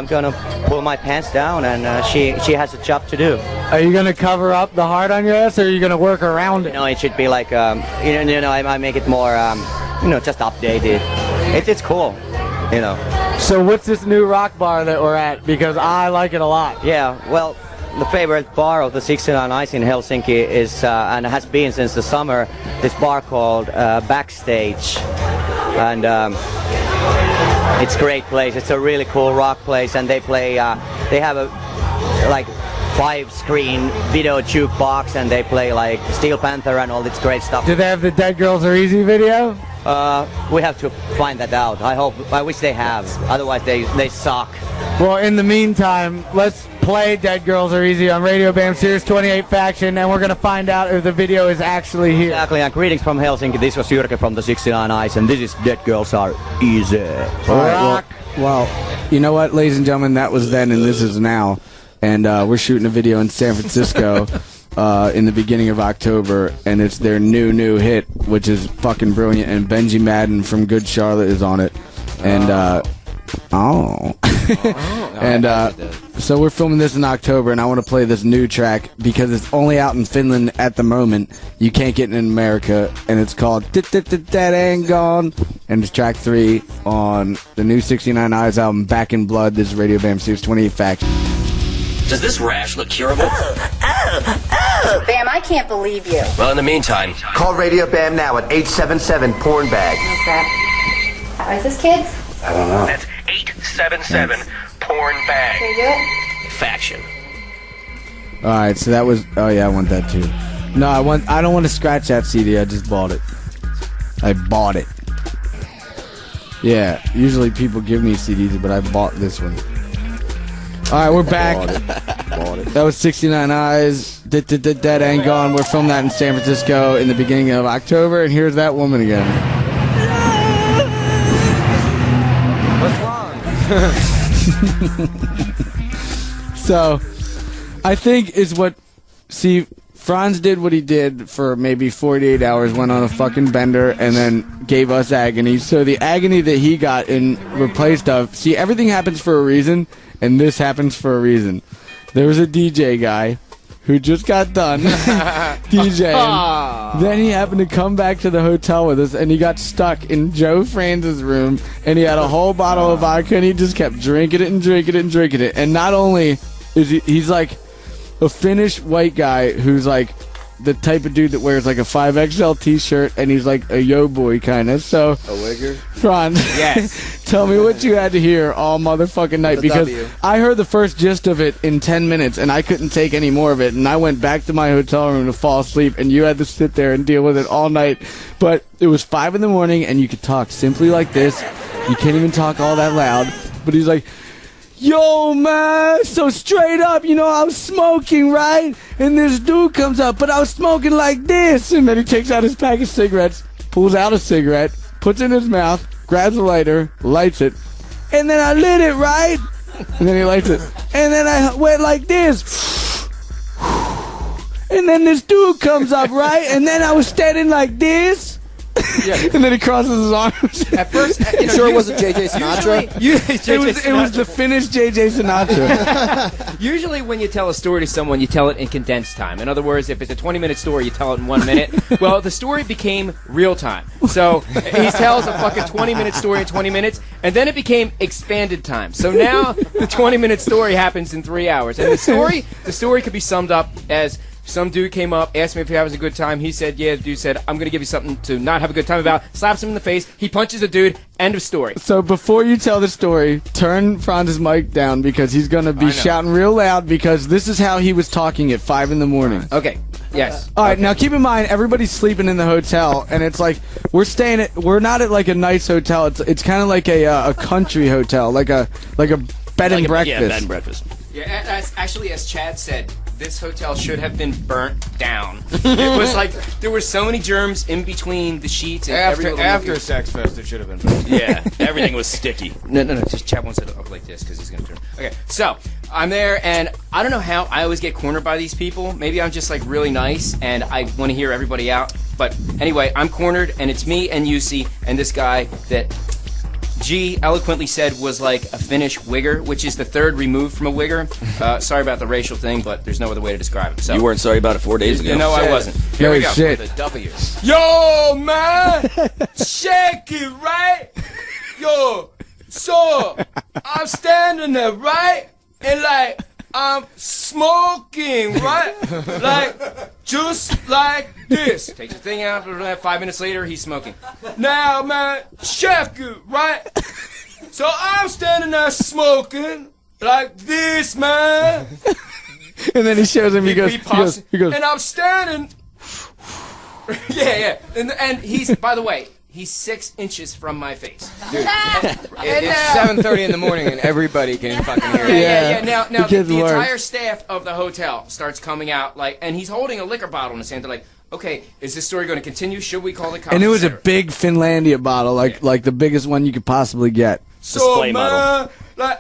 gonna pull my pants down, and she has a job to do. Are you gonna cover up the heart on your ass, or are you gonna work around it? No, it should be like, I make it more, just updated. It's cool, So what's this new rock bar that we're at? Because I like it a lot. Yeah, well, the favorite bar of the 69 Ice in Helsinki is, and has been since the summer, this bar called Backstage. And it's a great place. It's a really cool rock place, and they play, they have a, 5-screen video jukebox, and they play, Steel Panther and all this great stuff. Do they have the Dead Girls Are Easy video? We have to find that out. I wish they have. Otherwise, they suck. Well, in the meantime, let's play Dead Girls Are Easy on Radio Bam Sirius 28 Faction, and we're going to find out if the video is actually here. Exactly, and greetings from Helsinki. This was Jyrke from the 69 Ice, and this is Dead Girls Are Easy. All right, well, you know what, ladies and gentlemen, that was then and this is now. And we're shooting a video in San Francisco in the beginning of October, and it's their new hit, which is fucking brilliant. And Benji Madden from Good Charlotte is on it. And so we're filming this in October, and I want to play this new track because it's only out in Finland at the moment. You can't get it in America, and it's called That Ain't Gone, and it's track 3 on the new 69 Eyes album, Back in Blood. This is Radio Bam Sirius 28 Faction. Does this rash look curable? Bam, I can't believe you. Well, in the meantime, Call Radio Bam now at 877-PORN-BAG. Oh, crap. How is this, kids? I don't know. That's 877-PORN-BAG. Can you do it? Faction. All right, so that was. Oh yeah, I want that too. No, I don't want to scratch that CD. I just bought it. I bought it. Yeah, usually people give me CDs, but I bought this one. All right, we're back. Bought it. That was 69 Eyes. That Ain't Gone. We're filming that in San Francisco in the beginning of October, and here's that woman again. So, I think is what. See, Frantz did what he did for maybe 48 hours, went on a fucking bender, and then gave us agony. So the agony that he got in replaced of. See, everything happens for a reason, and this happens for a reason. There was a DJ guy who just got done DJing. Then he happened to come back to the hotel with us, and he got stuck in Joe Franz's room, and he had a whole bottle of vodka, and he just kept drinking it and drinking it and drinking it. And not only is he's like a Finnish white guy who's like the type of dude that wears like a 5XL t-shirt, and he's like a yo boy kind of. So, A wigger? Frantz, Yes. tell me what you had to hear all motherfucking night, because I heard the first gist of it in 10 minutes, and I couldn't take any more of it, and I went back to my hotel room to fall asleep, and you had to sit there and deal with it all night. But it was 5 in the morning, and you could talk simply like this. You can't even talk all that loud. But he's like, yo, man, so straight up, I was smoking, right? And this dude comes up, but I was smoking like this. And then he takes out his pack of cigarettes, pulls out a cigarette, puts it in his mouth, grabs a lighter, lights it, and then I lit it, right? And then he lights it. And then I went like this. And then this dude comes up, right? And then I was standing like this. Yeah. And then he crosses his arms. At first, sure it wasn't JJ Sinatra? It was the Finnish JJ Sinatra. Usually when you tell a story to someone, you tell it in condensed time. In other words, if it's a 20-minute story, you tell it in 1 minute. Well, the story became real time. So he tells a fucking 20-minute story in 20 minutes, and then it became expanded time. So now the 20-minute story happens in 3 hours. And the story could be summed up as: some dude came up, asked me if he was a good time. He said, yeah. The dude said, I'm going to give you something to not have a good time about. Slaps him in the face. He punches a dude. End of story. So before you tell the story, turn Franz's mic down, because he's going to be shouting real loud, because this is how he was talking at 5 in the morning. Okay. Yes. All right. Now keep in mind, everybody's sleeping in the hotel, and it's like we're not at like a nice hotel. It's kind of like a country hotel, like a bed and breakfast. Yeah, bed and breakfast. Yeah, actually, as Chad said, this hotel should have been burnt down. It was like there were so many germs in between the sheets. And After Sex Fest, it should have been. Yeah, everything was sticky. No. Just Chad wants it up like this because he's gonna turn. Okay, so I'm there, and I don't know how I always get cornered by these people. Maybe I'm just like really nice, and I want to hear everybody out. But anyway, I'm cornered, and it's me and Jussi and this guy that G eloquently said was like a Finnish wigger, which is the third removed from a wigger. Sorry about the racial thing, but there's no other way to describe it. So You weren't sorry about it 4 days ago. No, I wasn't. Here we go. The W. Yo, man! Shake it, right? Yo, so I'm standing there, right? And like, I'm smoking, right? Like, just like this. Takes the thing out, 5 minutes later, he's smoking. Now, man, check it, right? So I'm standing there smoking like this, man. And then he shows him. He goes. And I'm standing. Yeah. And he's, by the way, he's 6 inches from my face. Dude, it's 7:30 in the morning and everybody can fucking hear it. Yeah. Now the entire staff of the hotel starts coming out, like, and he's holding a liquor bottle in his hand. They're like, okay, is this story going to continue? Should we call the cops? And it was a big Finlandia bottle, like the biggest one you could possibly get. So, man,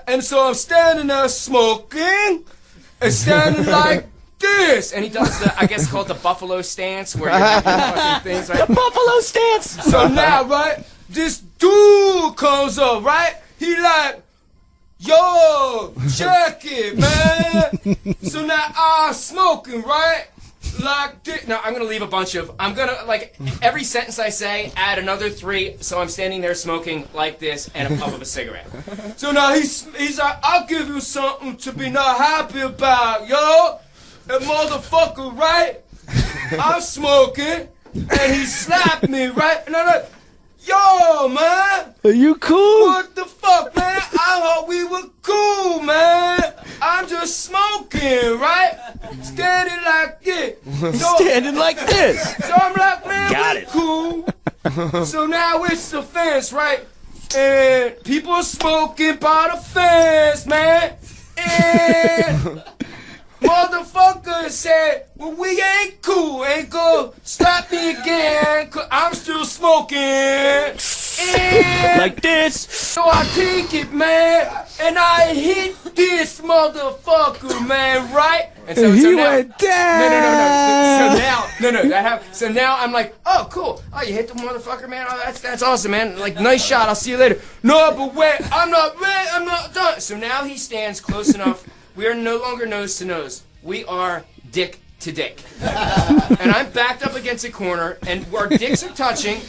and so I'm standing there smoking and standing like this. And he does the, I guess called the buffalo stance, where you're having fucking things, right? The buffalo stance! So now, right, this dude comes up, right? He like, yo, check it, man. So now I'm smoking, right? Like this. Now I'm gonna leave a bunch of. I'm gonna like every sentence I say, add another 3. So I'm standing there smoking like this and a puff of a cigarette. So now he's like, I'll give you something to be not happy about, yo. That motherfucker, right? I'm smoking, and he slapped me, right? And I'm like, yo, man. Are you cool? What the fuck, man? I thought we were cool, man. I'm just smoking, right? Standing like this. Standing like this. So I'm like, man, Got we it. cool. So now it's the fence, right? And people are smoking by the fence, man. And motherfucker said, well, we ain't cool. Ain't gonna slap me again, 'cause I'm still smoking. And Like this. so I take it, man, and I hit this motherfucker, man, right? And so, He so now, went down. So now I'm like, oh, cool. Oh, you hit the motherfucker, man. Oh, that's awesome, man. Like, nice shot. I'll see you later. No, but wait, I'm not done. So now he stands close enough. We are no longer nose to nose. We are dick to dick. And I'm backed up against a corner, and our dicks are touching.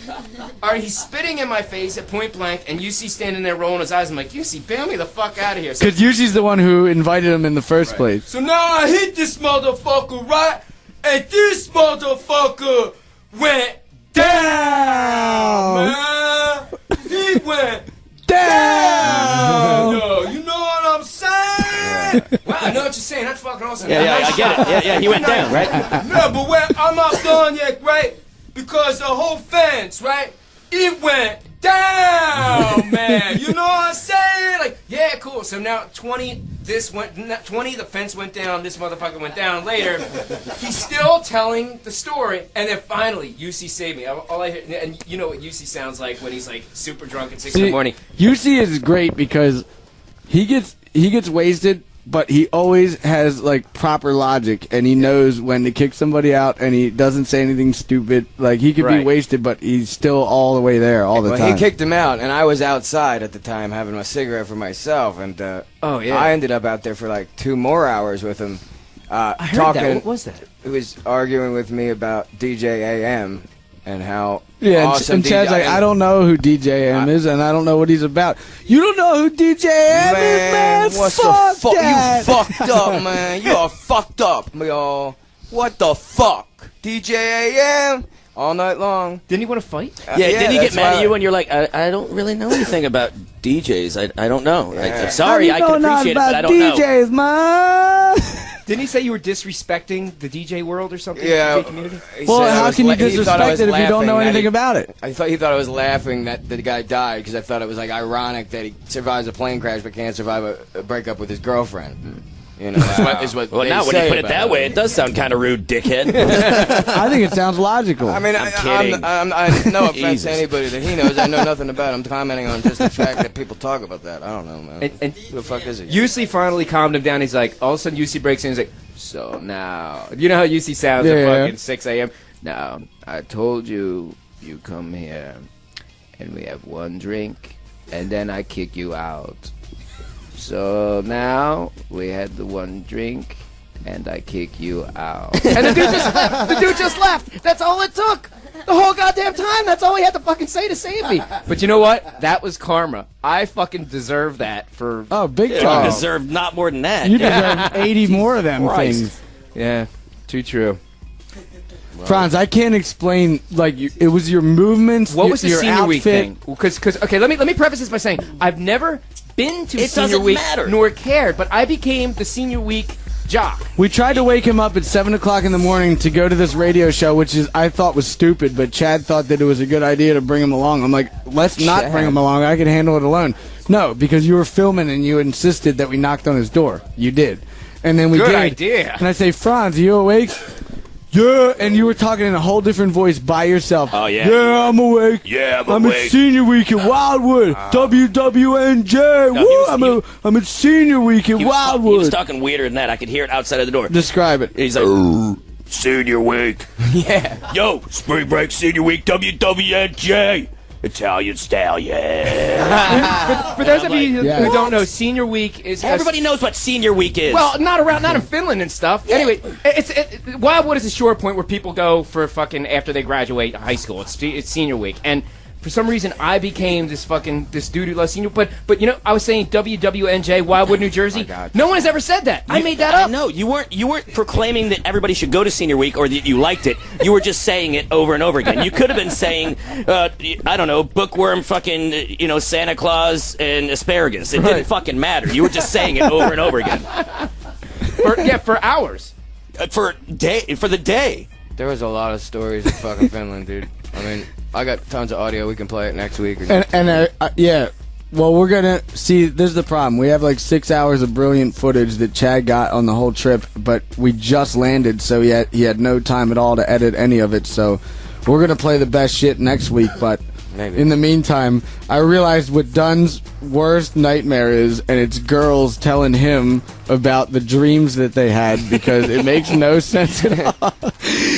He's spitting in my face at point blank, and Jussi standing there rolling his eyes. I'm like, Jussi, bail me the fuck out of here. So, Because Yussi's the one who invited him in the first place. so now I hit this motherfucker, right? And this motherfucker went down, man. He went down. Yo, you know what I'm saying? Well, I know what you're saying. That's fucking awesome. Yeah, I get it. Yeah, he went down, right? No, but I'm not done yet, right? Because the whole fence, right? It went down, man. You know what I'm saying? Like, yeah, cool. So now 20, the fence went down, this motherfucker went down later. He's still telling the story, and then finally, Jussi saved me. All I hear, and you know what Jussi sounds like when he's like super drunk at 6 in the morning. Jussi is great because he gets wasted, but he always has like proper logic, and he knows when to kick somebody out, and he doesn't say anything stupid. Like, he could be wasted, but he's still all the way there all the time. He kicked him out, and I was outside at the time having a cigarette for myself, and I ended up out there for like 2 more hours with him. I heard talking, that. What was that? He was arguing with me about DJ AM and how awesome and Chad's like, I don't know who DJ AM is, and I don't know what he's about. You don't know who DJ AM is, man? What's fuck the fuck? that. You fucked up, man. You are fucked up, y'all. What the fuck? DJ AM? All night long. Didn't he want to fight? Didn't he get mad at you when you're like, I don't really know anything about DJs. I don't know. I'm sorry, I can appreciate it, but I don't know. DJs, man. Didn't he say you were disrespecting the DJ world or something? Yeah. DJ community? Well, how can you disrespect it if you don't know anything about it? He thought I was laughing that the guy died because I thought it was like ironic that he survives a plane crash but can't survive a breakup with his girlfriend. You know, is what Well, they now when you say put it about that way, it does sound kind of rude, dickhead. I think it sounds logical. I mean, I'm kidding. no offense Jesus. to anybody that he knows. I know nothing about. I'm commenting on just the fact that people talk about that. I don't know, man. And who the fuck is it? UC finally calmed him down. He's like, all of a sudden UC breaks in. He's like, so now, you know how UC sounds at fucking 6 a.m. Now, I told you, you come here, and we have one drink, and then I kick you out. So now we had the one drink, and I kick you out. And the dude just left. The dude just left. That's all it took. The whole goddamn time. That's all he had to fucking say to save me. But you know what? That was karma. I fucking deserve that for. Oh, big You time. deserve not more than that. You deserve 80 more of them Christ. things. Yeah, too true. Franz, I can't explain. Like, it was your movements. What was the your senior outfit. week thing? Because okay, let me preface this by saying I've never been to It senior doesn't week matter. nor cared, but I became the senior week jock. We tried to wake him up at 7 o'clock in the morning to go to this radio show, which I thought was stupid, but Chad thought that it was a good idea to bring him along. I'm like, let's not Chad. bring him along. I can handle it alone. No, because you were filming and you insisted that we knocked on his door. You did. And then we Good did. idea. And I say, Franz, are you awake? Yeah, and you were talking in a whole different voice by yourself. Oh, yeah. Yeah, I'm awake. Yeah, I'm at senior week at Wildwood. WWNJ. Woo, I'm at senior week at He Wildwood. was talking weirder than that. I could hear it outside of the door. Describe it. He's like, senior week. Yeah. Yo, spring break senior week, WWNJ. Italian stallion. For those of you who Yeah. don't know, senior week is Everybody knows what senior week is. Well, not in Finland and stuff. Anyway, Wildwood is a short point where people go for fucking after they graduate high school. It's senior week, and for some reason I became this dude who loves senior. But you know, I was saying WWNJ, Wildwood, New Jersey. No one has ever said that. I made that up. No, you weren't proclaiming that everybody should go to senior week or that you liked it. You were just saying it over and over again. You could have been saying, I don't know, bookworm, fucking, Santa Claus and asparagus. It didn't fucking matter. You were just saying it over and over again. For hours. For the day. There was a lot of stories in fucking Finland, dude. I mean, I got tons of audio. We can play it next week. Yeah. Well, we're gonna see. There's the problem. We have like 6 hours of brilliant footage that Chad got on the whole trip, but we just landed, so he had no time at all to edit any of it. So we're gonna play the best shit next week. But in the meantime, I realized what Dunn's worst nightmare is, and it's girls telling him about the dreams that they had because it makes no sense at all.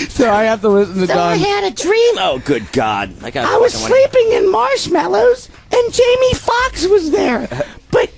So I have to listen to Dunn. I had a dream. Oh, good God! I was sleeping in marshmallows, and Jamie Foxx was there. But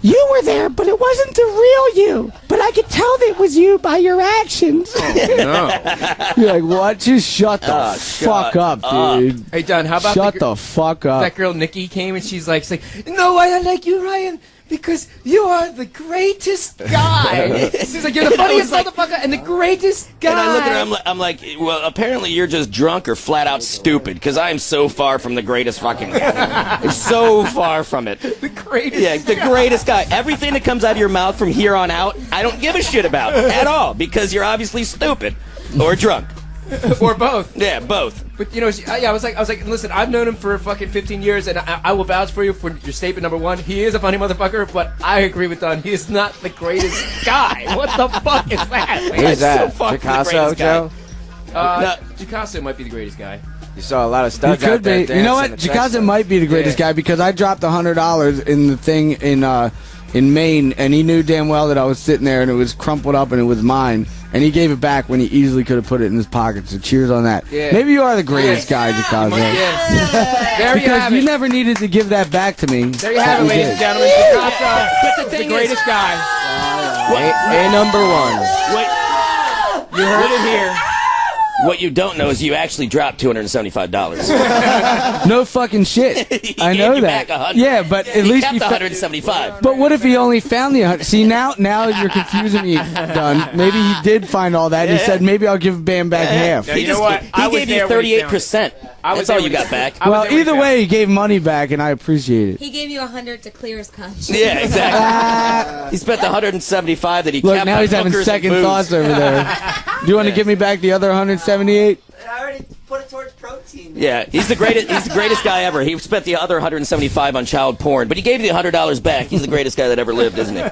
you were there, but it wasn't the real you. But I could tell that it was you by your actions. You're like, what? Just shut the fuck up, dude. Hey, Dunn, how about shut the fuck up? That girl Nikki came and she's like, no, I like you, Ryan, because you are the greatest guy. She's like, you're the funniest motherfucker and the greatest guy. And I look at her, I'm like, well, apparently you're just drunk or flat out stupid, because I am so far from the greatest fucking guy. So far from it. The greatest Yeah, the greatest guy. Everything that comes out of your mouth from here on out, I don't give a shit about at all, because you're obviously stupid or drunk. Or both. Yeah, both. But I was like, listen, I've known him for fucking 15 years, and I will vouch for you for your statement number one. He is a funny motherfucker, but I agree with Don. He is not the greatest guy. What the fuck is that? Who's that? So far from the Picasso, greatest Joe? Picasso might be the greatest guy. You saw a lot of He studs out could there be. You know what? dancing Jackass might be the greatest guy because I dropped $100 in the thing in Maine, and he knew damn well that I was sitting there and it was crumpled up and it was mine. And he gave it back when he easily could have put it in his pocket. So cheers on that. Yeah. Maybe you are the greatest guy, Jackass. There you have Because you it. never needed to give that back to me. There you have it, ladies and gentlemen. Picasso, the greatest guy. A number one. You heard it here. What you don't know is you actually dropped $275. No fucking shit. I know you that. back 100. Yeah, but at He least kept you 175. But what if he only found the 100? See, now you're confusing me, Dunn. Maybe he did find all that. He said, maybe I'll give Bam back half. He gave you 38%. That's all you got back. Well, either way, he gave money back, and I appreciate it. He gave you 100 to clear his conscience. Yeah, exactly. He spent the 175 that he Look, kept now on he's having hookers second and booze. thoughts over there. Do you want to give me back the other 178? I already put it towards protein. Yeah, he's the greatest. He's the greatest guy ever. He spent the other $175 on child porn, but he gave you the $100 back. He's the greatest guy that ever lived, isn't he?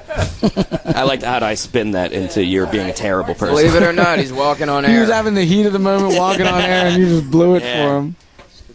I like how do I spin that into you're being a terrible person. Believe it or not, he's walking on air. He was having the heat of the moment, walking on air, and you just blew it Yeah. for him.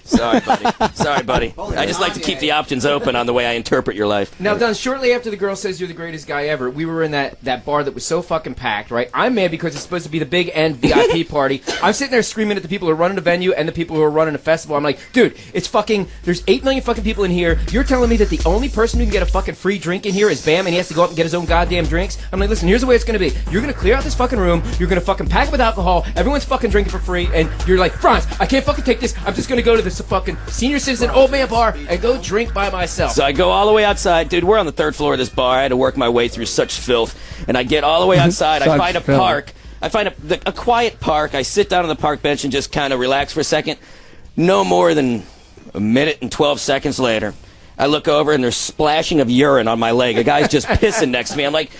Sorry, buddy. Sorry, buddy. I just like to keep the options open on the way I interpret your life. Now, Don, shortly after the girl says you're the greatest guy ever, we were in that bar that was so fucking packed, right? I'm mad because it's supposed to be the big end VIP party. I'm sitting there screaming at the people who are running the venue and the people who are running the festival. I'm like, dude, it's fucking, there's 8 million fucking people in here. You're telling me that the only person who can get a fucking free drink in here is Bam, and he has to go up and get his own goddamn drinks? I'm like, listen, here's the way it's going to be. You're going to clear out this fucking room. You're going to fucking pack it with alcohol. Everyone's fucking drinking for free. And you're like, Frantz, I can't fucking take this. I'm just going to go to this fucking senior citizen old man bar and go drink by myself. So I go all the way outside. Dude, we're on the 3rd floor of this bar. I had to work my way through such filth. And I get all the way outside. I find a park. I find a quiet park. I sit down on the park bench and just kind of relax for a second. No more than a minute and 12 seconds later, I look over and there's splashing of urine on my leg. A guy's just pissing next to me. I'm like,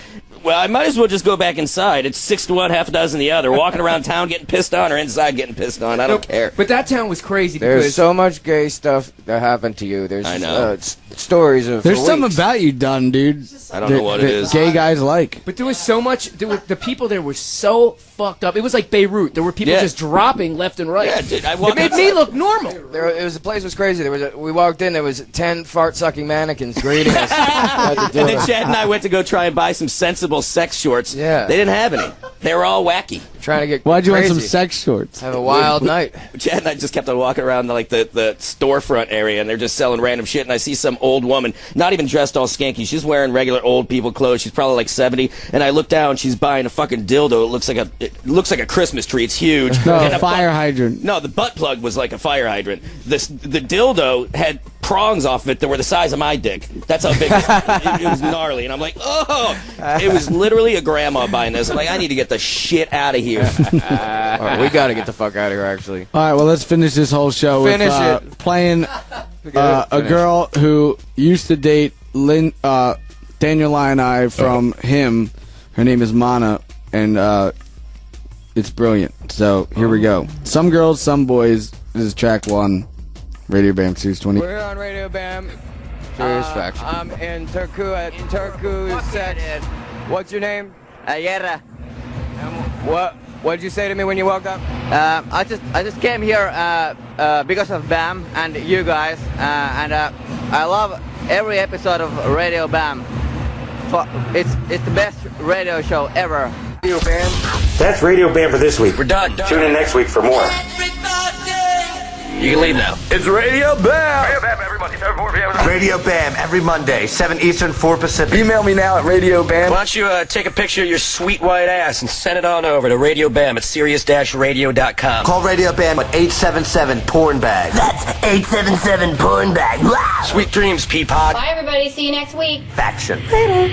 well, I might as well just go back inside. It's 6 to 1, half a dozen the other. Walking around town getting pissed on or inside getting pissed on. I don't care. But that town was crazy There's because so much gay stuff that happened to you. There's I know. Stories of. There's for something weeks. about you done, dude. I don't know what it is. Gay guys like. But there was so much. The people there were so fucked up. It was like Beirut. There were people Yeah. just dropping left and right. Yeah, dude, I it walked made outside. me look normal. The place was crazy. We walked in. There was 10 fart-sucking mannequins greeting us at the And door. then Chad and I went to go try and buy some sensible sex shorts. Yeah. They didn't have any. They were all wacky. Trying to get Why'd you want crazy. some sex shorts? Have a wild night. Chad and I just kept on walking around the storefront area, and they're just selling random shit. And I see some old woman, not even dressed all skanky. She's wearing regular old people clothes. She's probably like 70. And I look down. She's buying a fucking dildo. It looks like a Christmas tree. It's huge. No, And a fire hydrant. No, the butt plug was like a fire hydrant. The dildo had prongs off of it that were the size of my dick. That's how big it was gnarly. And I'm like, oh! It was literally a grandma buying this. I'm like, I need to get the shit out of here. All right, we got to get the fuck out of here, actually. All right, well, let's finish this whole show Finish with it. playing a Finish. girl who used to date Daniel and I from him. Her name is Mana, and it's brilliant. So here we go. Some girls, some boys. This is track 1. Radio Bam Sirius 20. We're on Radio Bam. Serious Faction. I'm in Turku at Turku Sex. What's your name? Jere. What did you say to me when you walked up? I just came here because of Bam and you guys, and I love every episode of Radio Bam. It's the best radio show ever. Radio Bam. That's Radio Bam for this week. We're done. Tune in next week for more. You can leave now. It's Radio Bam. Radio Bam every Monday, 7, 4 p.m. Radio Bam every Monday, 7 Eastern, 4 Pacific. Email me now at Radio Bam. Why don't you take a picture of your sweet white ass and send it on over to Radio Bam at Sirius-Radio.com. Call Radio Bam at 877-PORN-BAG. That's 877-PORN-BAG. Sweet dreams, Peapod. Bye, everybody. See you next week. Faction. Later.